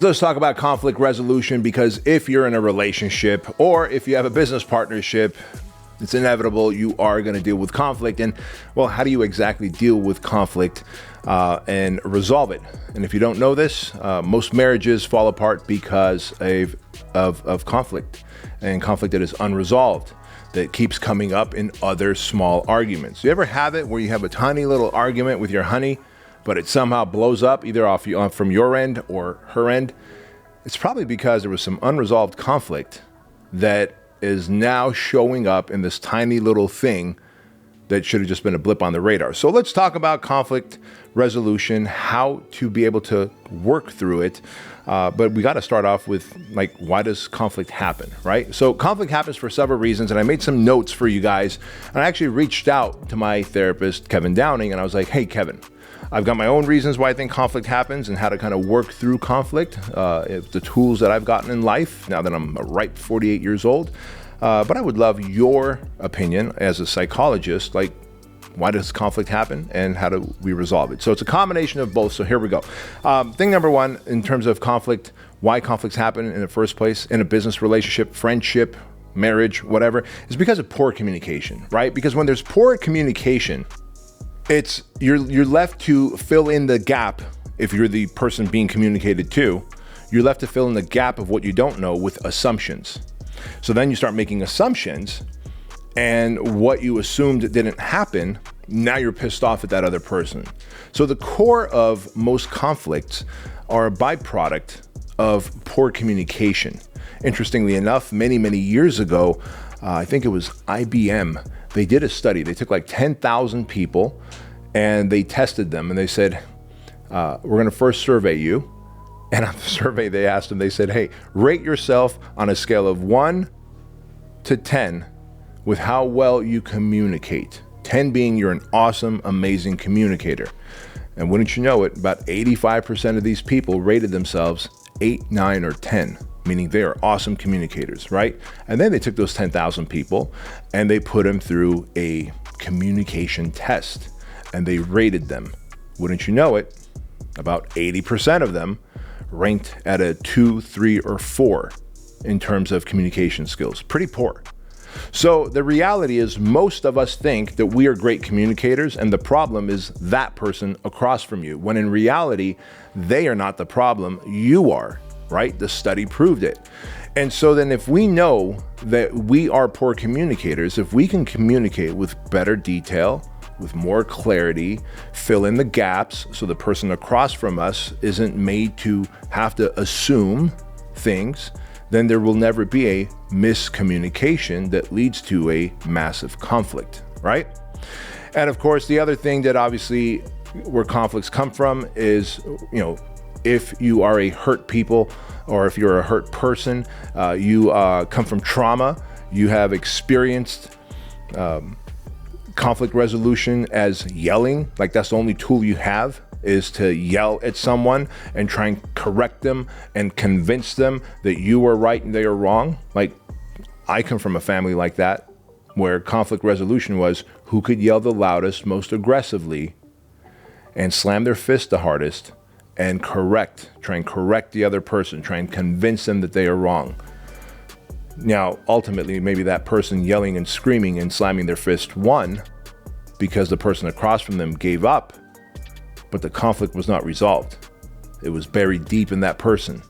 Let's talk about conflict resolution, because if you're in a relationship or if you have a business partnership, it's inevitable you are going to deal with conflict. And well, how do you exactly deal with conflict and resolve it? And if you don't know this, most marriages fall apart because of conflict, and conflict that is unresolved, that keeps coming up in other small arguments. You ever have it where you have a tiny little argument with your honey, but it somehow blows up either from your end or her end? It's probably because there was some unresolved conflict that is now showing up in this tiny little thing that should have just been a blip on the radar. So let's talk about conflict resolution, how to be able to work through it. But we got to start off with, like, why does conflict happen, right? So conflict happens for several reasons, and I made some notes for you guys. And I actually reached out to my therapist, Kevin Downing, and I was like, hey, Kevin, I've got my own reasons why I think conflict happens and how to kind of work through conflict. The tools that I've gotten in life now that I'm a ripe 48 years old. But I would love your opinion as a psychologist, like, why does conflict happen and how do we resolve it? So it's a combination of both. So here we go. Thing number one, in terms of conflict, why conflicts happen in the first place in a business relationship, friendship, marriage, whatever, is because of poor communication, right? Because when there's poor communication, it's you're left to fill in the gap. If you're the person being communicated to, you're left to fill in the gap of what you don't know with assumptions. So then you start making assumptions, and what you assumed didn't happen, now you're pissed off at that other person. So the core of most conflicts are a byproduct of poor communication. Interestingly enough, many, many years ago, I think it was IBM, they did a study. They took like 10,000 people and they tested them, and they said, we're going to first survey you. And on the survey, they asked them, they said, hey, rate yourself on a scale of 1 to 10 with how well you communicate. 10 being you're an awesome, amazing communicator. And wouldn't you know it, about 85% of these people rated themselves 8, 9, or 10, meaning they are awesome communicators, right? And then they took those 10,000 people and they put them through a communication test and they rated them. Wouldn't you know it, about 80% of them ranked at a 2, 3, or 4 in terms of communication skills. Pretty poor. So the reality is most of us think that we are great communicators and the problem is that person across from you, when in reality, they are not the problem, you are, right? The study proved it. And so then if we know that we are poor communicators, if we can communicate with better detail, with more clarity, fill in the gaps so the person across from us isn't made to have to assume things, then there will never be a miscommunication that leads to a massive conflict, right? And of course, the other thing that obviously where conflicts come from is, if you are a hurt people or if you're a hurt person, you come from trauma, you have experienced conflict resolution as yelling, like that's the only tool you have, is to yell at someone and try and correct them and convince them that you are right and they are wrong. Like, I come from a family like that, where conflict resolution was who could yell the loudest, most aggressively, and slam their fist the hardest and try and correct the other person, try and convince them that they are wrong. Now, ultimately, maybe that person yelling and screaming and slamming their fist won because the person across from them gave up, but the conflict was not resolved. It was buried deep in that person.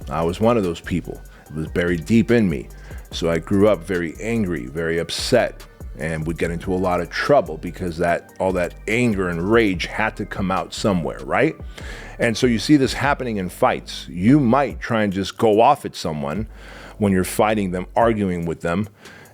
I was one of those people. It was buried deep in me. So I grew up very angry, very upset, and would get into a lot of trouble because all that anger and rage had to come out somewhere, right? And so you see this happening in fights. You might try and just go off at someone when you're fighting them, arguing with them,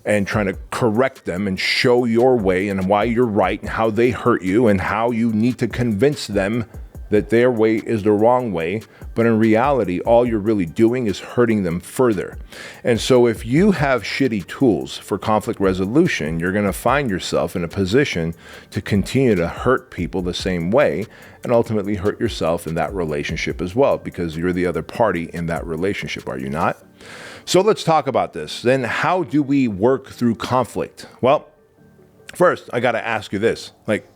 and trying to correct them and show your way and why you're right and how they hurt you and how you need to convince them that their way is the wrong way. But in reality, all you're really doing is hurting them further. And so if you have shitty tools for conflict resolution, you're going to find yourself in a position to continue to hurt people the same way and ultimately hurt yourself in that relationship as well, because you're the other party in that relationship, are you not? So let's talk about this. Then how do we work through conflict? Well, first, I got to ask you this. Like,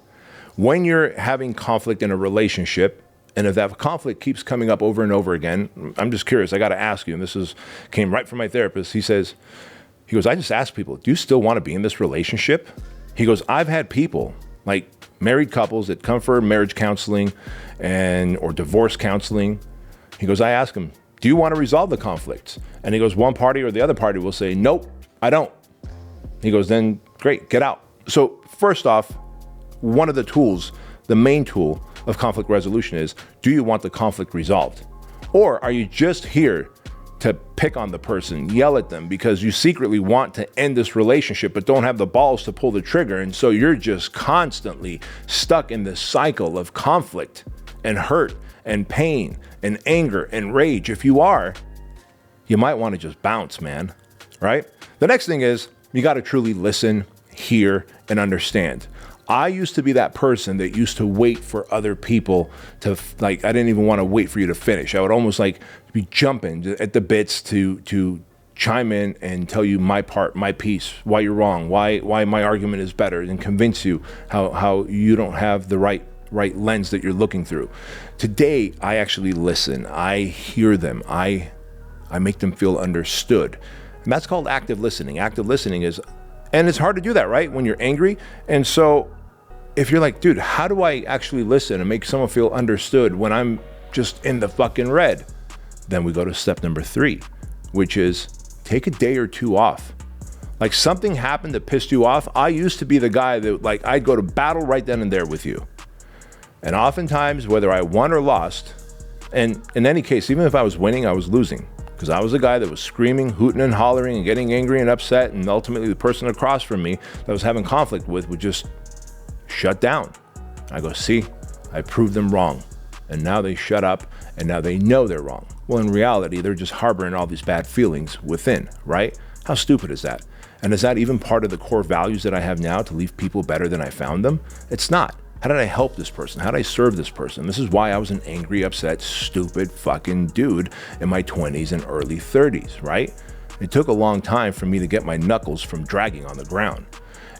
when you're having conflict in a relationship And if that conflict keeps coming up over and over again, I'm just curious, I got to ask you, and came right from my therapist. He goes, I just ask people, do you still want to be in this relationship? He goes, I've had people, like married couples that come for marriage counseling or divorce counseling. He goes, I ask them, do you want to resolve the conflicts? And he goes, one party or the other party will say, nope, I don't. He goes, then great, get out. So first off, one of the tools, the main tool of conflict resolution is, do you want the conflict resolved? Or are you just here to pick on the person, yell at them because you secretly want to end this relationship but don't have the balls to pull the trigger, and so you're just constantly stuck in this cycle of conflict and hurt and pain and anger and rage? If you are, you might want to just bounce, man, right? The next thing is, you got to truly listen, hear, and understand. I used to be that person that used to wait for other people to, I didn't even want to wait for you to finish. I would almost be jumping at the bits to chime in and tell you my part, my piece, why you're wrong, why my argument is better, and convince you how you don't have the right lens that you're looking through. Today, I actually listen. I hear them. I make them feel understood. And that's called active listening. Active listening and it's hard to do that, right? When you're angry. And so if you're like, dude, how do I actually listen and make someone feel understood when I'm just in the fucking red? Then we go to step number 3, which is take a day or 2 off. Like something happened that pissed you off. I used to be the guy that I'd go to battle right then and there with you. And oftentimes, whether I won or lost, and in any case, even if I was winning, I was losing. Because I was a guy that was screaming, hooting and hollering and getting angry and upset. And ultimately the person across from me that I was having conflict with would just shut down. I go, see, I proved them wrong. And now they shut up and now they know they're wrong. Well, in reality, they're just harboring all these bad feelings within, right? How stupid is that? And is that even part of the core values that I have now, to leave people better than I found them? It's not. How did I help this person? How did I serve this person? This is why I was an angry, upset, stupid fucking dude in my 20s and early 30s, right? It took a long time for me to get my knuckles from dragging on the ground.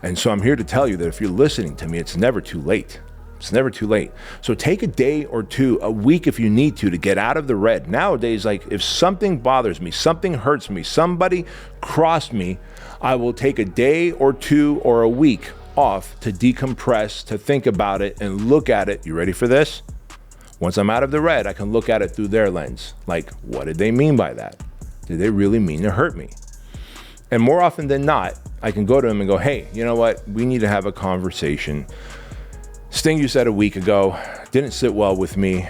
And so I'm here to tell you that if you're listening to me, it's never too late. It's never too late. So take a day or 2, a week if you need to get out of the red. Nowadays, if something bothers me, something hurts me, somebody crossed me, I will take a day or 2 or a week off to decompress, to think about it and look at it. You ready for this? Once I'm out of the red, I can look at it through their lens. What did they mean by that? Did they really mean to hurt me? And more often than not, I can go to them and go, hey, you know what? We need to have a conversation. Sting you said a week ago didn't sit well with me.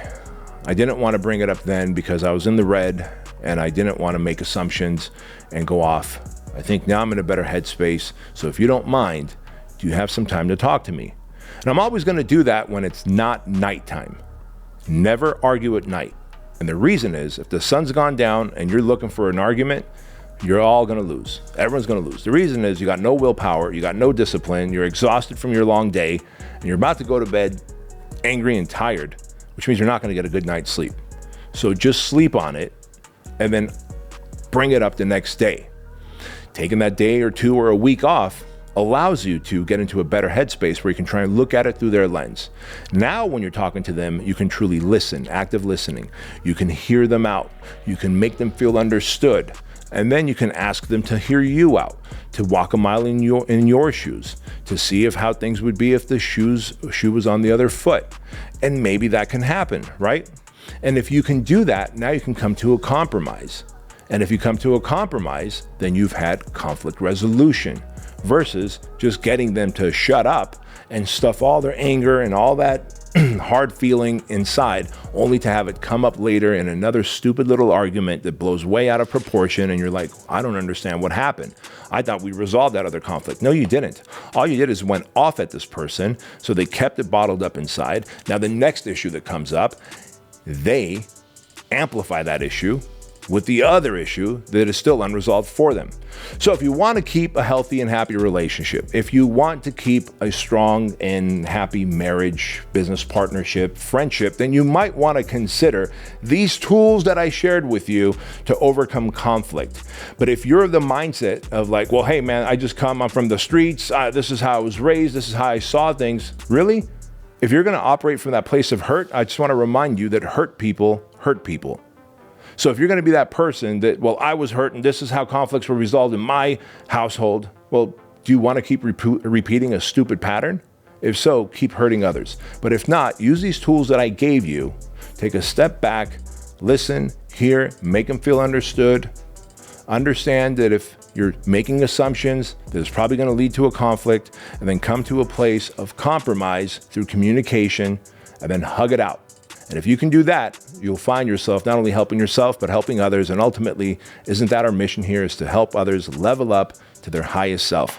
I didn't want to bring it up then because I was in the red and I didn't want to make assumptions and go off. I think now I'm in a better headspace. So if you don't mind, do you have some time to talk to me? And I'm always going to do that when it's not nighttime. Never argue at night. And the reason is, if the sun's gone down and you're looking for an argument, you're all going to lose. Everyone's going to lose. The reason is you got no willpower, you got no discipline, you're exhausted from your long day, and you're about to go to bed angry and tired, which means you're not going to get a good night's sleep. So just sleep on it and then bring it up the next day. Taking that day or 2 or a week off allows you to get into a better headspace where you can try and look at it through their lens. Now, when you're talking to them, you can truly listen, active listening. You can hear them out. You can make them feel understood. And then you can ask them to hear you out, to walk a mile in your shoes, to see how things would be if the shoe was on the other foot. And maybe that can happen, right? And if you can do that, now you can come to a compromise. And if you come to a compromise, then you've had conflict resolution, versus just getting them to shut up and stuff all their anger and all that hard feeling inside, only to have it come up later in another stupid little argument that blows way out of proportion. And you're like, I don't understand what happened. I thought we resolved that other conflict. No, you didn't. All you did is went off at this person. So they kept it bottled up inside. Now the next issue that comes up, they amplify that issue with the other issue that is still unresolved for them. So if you want to keep a healthy and happy relationship, if you want to keep a strong and happy marriage, business partnership, friendship, then you might want to consider these tools that I shared with you to overcome conflict. But if you're of the mindset of well, hey man, I'm from the streets, this is how I was raised, this is how I saw things, really? if you're going to operate from that place of hurt, I just want to remind you that hurt people hurt people. So if you're going to be that person that, well, I was hurt and this is how conflicts were resolved in my household, well, do you want to keep repeating a stupid pattern? If so, keep hurting others. But if not, use these tools that I gave you. Take a step back, listen, hear, make them feel understood. Understand that if you're making assumptions, that it's probably going to lead to a conflict, and then come to a place of compromise through communication, and then hug it out. And if you can do that, you'll find yourself not only helping yourself, but helping others. And ultimately, isn't that our mission here, is to help others level up to their highest self?